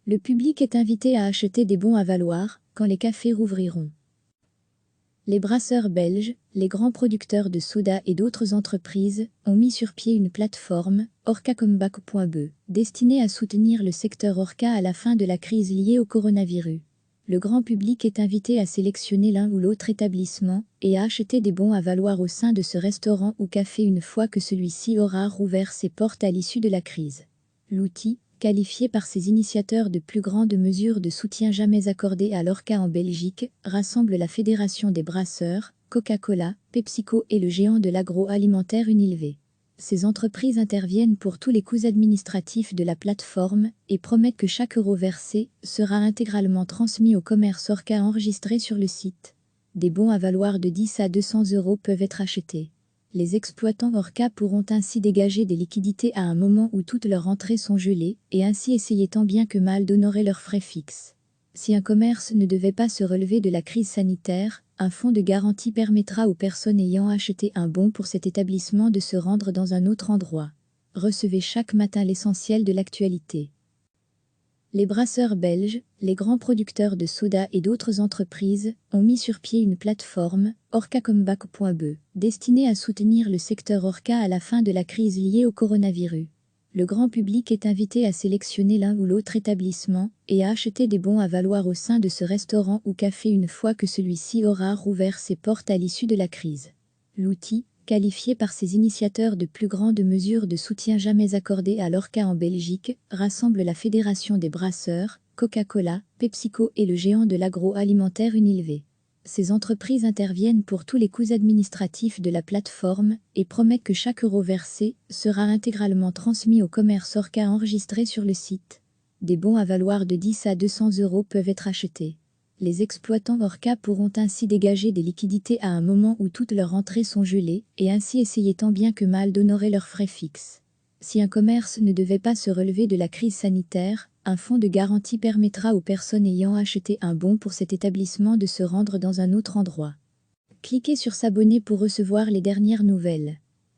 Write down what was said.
Le public est invité à acheter des bons à valoir quand les cafés rouvriront. Les brasseurs belges, les grands producteurs de soda et d'autres entreprises ont mis sur pied une plateforme, orcacomeback.be, destinée à soutenir le secteur Orca à la fin de la crise liée au coronavirus. Le grand public est invité à sélectionner l'un ou l'autre établissement et à acheter des bons à valoir au sein de ce restaurant ou café une fois que celui-ci aura rouvert ses portes à l'issue de la crise. L'outil, qualifié par ses initiateurs de plus grande mesure de soutien jamais accordée à l'Orca en Belgique, rassemble la Fédération des brasseurs, Coca-Cola, PepsiCo et le géant de l'agroalimentaire Unilever. Ces entreprises interviennent pour tous les coûts administratifs de la plateforme et promettent que chaque euro versé sera intégralement transmis au commerce Orca enregistré sur le site. Des bons à valoir de 10 à 200 € peuvent être achetés. Les exploitants Orca pourront ainsi dégager des liquidités à un moment où toutes leurs rentrées sont gelées et ainsi essayer tant bien que mal d'honorer leurs frais fixes. Si un commerce ne devait pas se relever de la crise sanitaire, un fonds de garantie permettra aux personnes ayant acheté un bon pour cet établissement de se rendre dans un autre endroit. Recevez chaque matin l'essentiel de l'actualité. Les brasseurs belges, les grands producteurs de soda et d'autres entreprises ont mis sur pied une plateforme, orcacomeback.be, destinée à soutenir le secteur Orca à la fin de la crise liée au coronavirus. Le grand public est invité à sélectionner l'un ou l'autre établissement et à acheter des bons à valoir au sein de ce restaurant ou café une fois que celui-ci aura rouvert ses portes à l'issue de la crise. L'outil, qualifié par ses initiateurs de plus grande mesure de soutien jamais accordée à l'Orca en Belgique, rassemble la Fédération des brasseurs, Coca-Cola, PepsiCo et le géant de l'agroalimentaire Unilever. Ces entreprises interviennent pour tous les coûts administratifs de la plateforme et promettent que chaque euro versé sera intégralement transmis au commerce Orca enregistré sur le site. Des bons à valoir de 10 à 200 € peuvent être achetés. Les exploitants Orca pourront ainsi dégager des liquidités à un moment où toutes leurs rentrées sont gelées et ainsi essayer tant bien que mal d'honorer leurs frais fixes. Si un commerce ne devait pas se relever de la crise sanitaire, un fonds de garantie permettra aux personnes ayant acheté un bon pour cet établissement de se rendre dans un autre endroit. Cliquez sur s'abonner pour recevoir les dernières nouvelles.